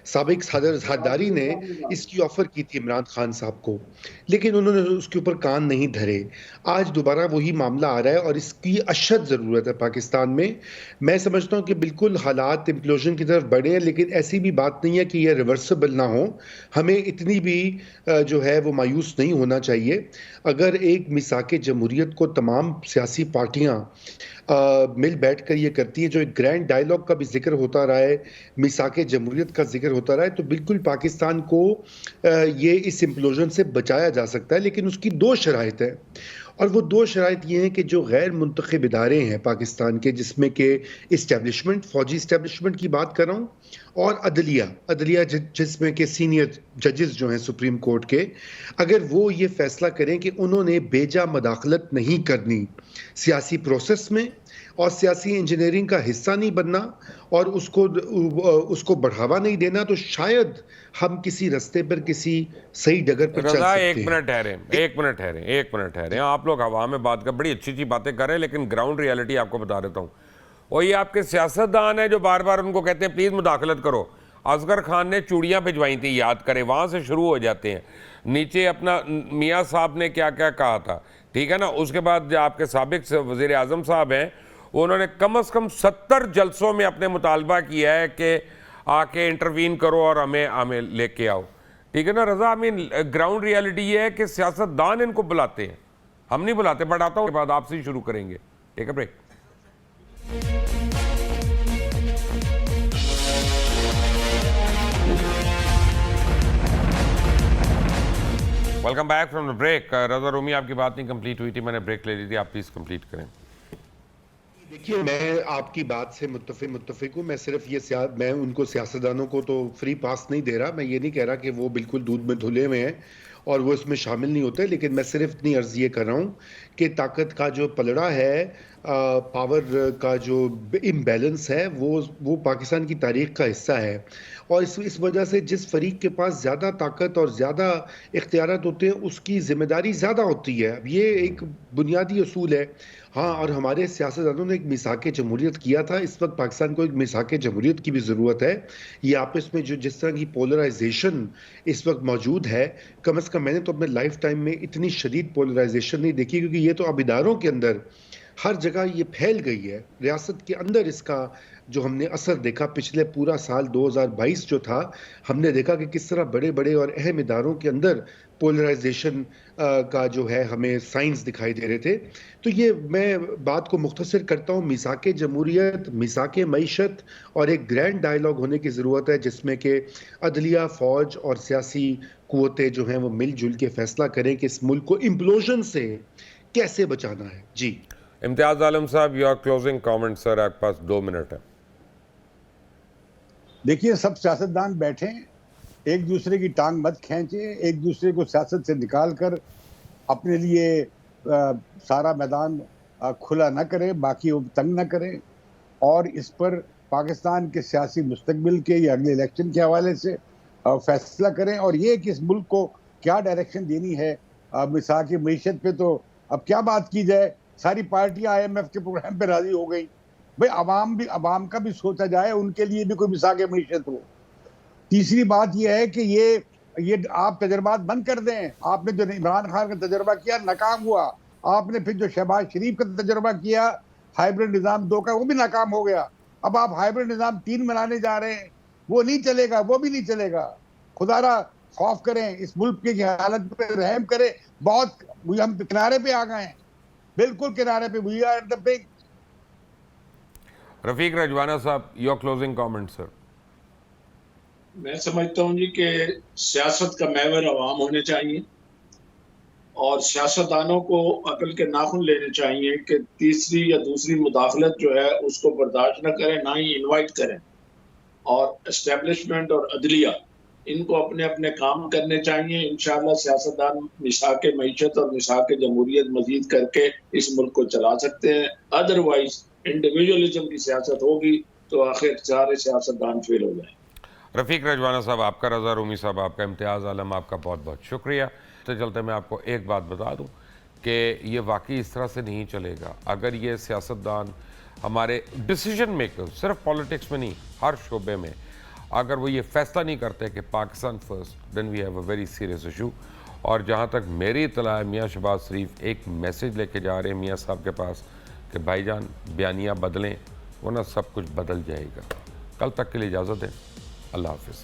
साबिक सदर जरदारी ने इसकी ऑफर की थी इमरान खान साहब को, लेकिन उन्होंने उसके ऊपर कान नहीं धरे। आज दोबारा वही मामला आ रहा है और इसकी अशद ज़रूरत है पाकिस्तान में। मैं समझता हूँ कि बिल्कुल हालात इम्प्लोजन की तरफ बढ़े हैं, लेकिन ऐसी भी बात नहीं है कि यह रिवर्सिबल ना हो। हमें इतनी भी जो है वो मायूस नहीं होना चाहिए। अगर एक मिसाके जमहूरियत को तमाम सियासी पार्टियां मिल बैठ कर ये करती है, जो एक ग्रैंड डायलॉग का भी जिक्र होता रहा है, मिसाके जमहूरियत का जिक्र होता रहा है, तो बिल्कुल पाकिस्तान को ये इस इम्प्लोजन से बचाया जा सकता है। लेकिन उसकी 2 शराइत है, और वो 2 शराइत ये हैं कि जो गैर मुंतखब इदारे हैं पाकिस्तान के, जिसमें कि इस्टेब्लिशमेंट, फौजी इस्टेब्लिशमेंट की बात कर रहा हूँ, और अदलिया जिसमें के सीनियर जजेस जो हैं सुप्रीम कोर्ट के, अगर वो ये फैसला करें कि उन्होंने बेजा मदाखलत नहीं करनी सियासी प्रोसेस में और सियासी इंजीनियरिंग का हिस्सा नहीं बनना और उसको बढ़ावा नहीं देना, तो शायद हम किसी रास्ते पर, किसी सही डगर पर चल रजा, सकते एक हैं। मिनट ठहरे, एक मिनट ठहरे, एक मिनट ठहरे। आप लोग हवा में बात कर, बड़ी अच्छी अच्छी बातें कर रहे हैं, लेकिन ग्राउंड रियलिटी आपको बता देता हूँ। और ये आपके सियासतदान है जो बार बार उनको कहते हैं प्लीज मुदाखलत करो। असगर खान ने चूड़ियाँ भिजवाई थी, याद करें, वहाँ से शुरू हो जाते हैं। नीचे अपना मियाँ साहब ने क्या क्या कहा था, ठीक है ना। उसके बाद जो आपके साबिक वज़ीर आज़म साहब हैं, उन्होंने कम से कम 70 जलसों में अपने मुतालबा किया है कि आके इंटरवीन करो और हमें लेके आओ, ठीक है ना रजा। आई मीन ग्राउंड रियलिटी ये है कि सियासतदान इनको बुलाते हैं, हम नहीं बुलाते। बट आता हूँ के बाद आपसे ही शुरू करेंगे, ठीक है break. Welcome back from the break. Raza Rumi, आपकी बात नहीं कंप्लीट हुई थी, मैंने ब्रेक ले ली थी, आप प्लीज कंप्लीट करें। देखिए, मैं आपकी बात से मुत्तफिक हूँ। मैं सिर्फ मैं उनको सियासतदानों को तो फ्री पास नहीं दे रहा। मैं ये नहीं कह रहा कि वो बिल्कुल दूध में धुले हुए हैं और वो इसमें शामिल नहीं होते, लेकिन मैं सिर्फ इतनी अर्ज ये कर रहा हूँ कि ताकत का जो पलड़ा है, पावर का जो इम्बैलेंस है, वो पाकिस्तान की तारीख का हिस्सा है। और इस वजह से जिस फरीक के पास ज़्यादा ताकत और ज़्यादा इख्तियारात होते हैं, उसकी जिम्मेदारी ज़्यादा होती है। अब ये एक बुनियादी असूल है। हाँ, और हमारे सियासतदानों ने एक मिसाके जमहूरियत किया था। इस वक्त पाकिस्तान को एक मिसाके जमहूरियत की भी ज़रूरत है। ये आपस में जो जिस तरह की पोलराइजेशन इस वक्त मौजूद है, कम से कम मैंने तो अपने लाइफ टाइम में इतनी शदीद पोलराइजेशन नहीं देखी, क्योंकि ये तो अब इदारों के अंदर हर जगह ये फैल गई है। रियासत के अंदर इसका जो हमने असर देखा पिछले पूरा साल 2022 जो था, हमने देखा कि किस तरह बड़े बड़े और अहम इदारों के अंदर पोलराइजेशन का जो है हमें साइंस दिखाई दे रहे थे। तो ये मैं बात को मुख्तसर करता हूँ, मिसाके जमहूरियत, मिसाके मईशत और एक ग्रैंड डायलॉग होने की ज़रूरत है, जिसमें कि अदलिया, फ़ौज और सियासी कुव्वतें जो हैं वो मिलजुल के फैसला करें कि इस मुल्क को इम्प्लोजन से कैसे बचाना है। जी इम्तियाज़ आलम साहब, योर क्लोजिंग कमेंट सर, आपके पास 2 मिनट है। देखिए, सब सियासतदान बैठे, एक दूसरे की टांग मत खींचे, एक दूसरे को सियासत से निकाल कर अपने लिए सारा मैदान खुला ना करें, बाकी वो तंग ना करें, और इस पर पाकिस्तान के सियासी मुस्तकबिल के या अगले इलेक्शन के हवाले से फैसला करें, और ये कि इस मुल्क को क्या डायरेक्शन देनी है। मिसाल की मीशत पे तो अब क्या बात की जाए, सारी पार्टियां IMF के प्रोग्राम पे राजी हो गई। भाई अवाम का भी सोचा जाए, उनके लिए भी कोई मिसाल की मीशत हो। तीसरी बात यह है कि ये आप तजर्बात बंद कर दें। आपने जो इमरान खान का तजर्बा किया नाकाम हुआ, आपने फिर जो शहबाज शरीफ का तजर्बा किया हाइब्रिड निज़ाम 2 का, वो भी नाकाम हो गया। अब आप हाइब्रिड निज़ाम 3 बनाने जा रहे हैं, वो नहीं चलेगा, वो भी नहीं चलेगा। खुदारा खौफ करें, इस मुल्क की हालत पे रहम करें। बहुत हम किनारे पे आ गए हैं, बिल्कुल किनारे पे। We are the big. Rafiq Rajwana साहब, योर क्लोजिंग कमेंट सर। मैं समझता हूँ जी कि सियासत का महवर अवाम होने चाहिए, और सियासतदानों को अकल के नाखून लेने चाहिए कि तीसरी या दूसरी मुदाखलत जो है उसको बर्दाश्त न करें, ना ही इनवाइट करें। और एस्टेब्लिशमेंट और अदलिया इनको अपने अपने काम करने चाहिए। इंशाअल्लाह सियासतदान मिसाक मईशत और मिसाक जमहूरियत मजीद करके इस मुल्क को चला सकते हैं। अदरवाइज इंडिविजुअलिज्म की सियासत होगी तो आखिर सारे सियासतदान फेल हो जाए। रफ़ीक रजवाना साहब आपका, रज़ा रूमी साहब आपका, इम्तियाज़ आलम आपका बहुत बहुत शुक्रिया। तो चलते मैं आपको एक बात बता दूं कि ये वाकई इस तरह से नहीं चलेगा। अगर ये सियासतदान, हमारे डिसीजन मेकर, सिर्फ पॉलिटिक्स में नहीं हर शोबे में, अगर वो ये फैसला नहीं करते कि Pakistan first, then we have a very serious issue. और जहाँ तक मेरी इत्तला है, मियाँ शहबाज शरीफ एक मैसेज लेके जा रहे हैं मियाँ साहब के पास कि भाईजान बयानियाँ बदलें वरना सब कुछ बदल जाएगा। कल तक के लिए इजाज़त दें। अल्लाह हाफिज़।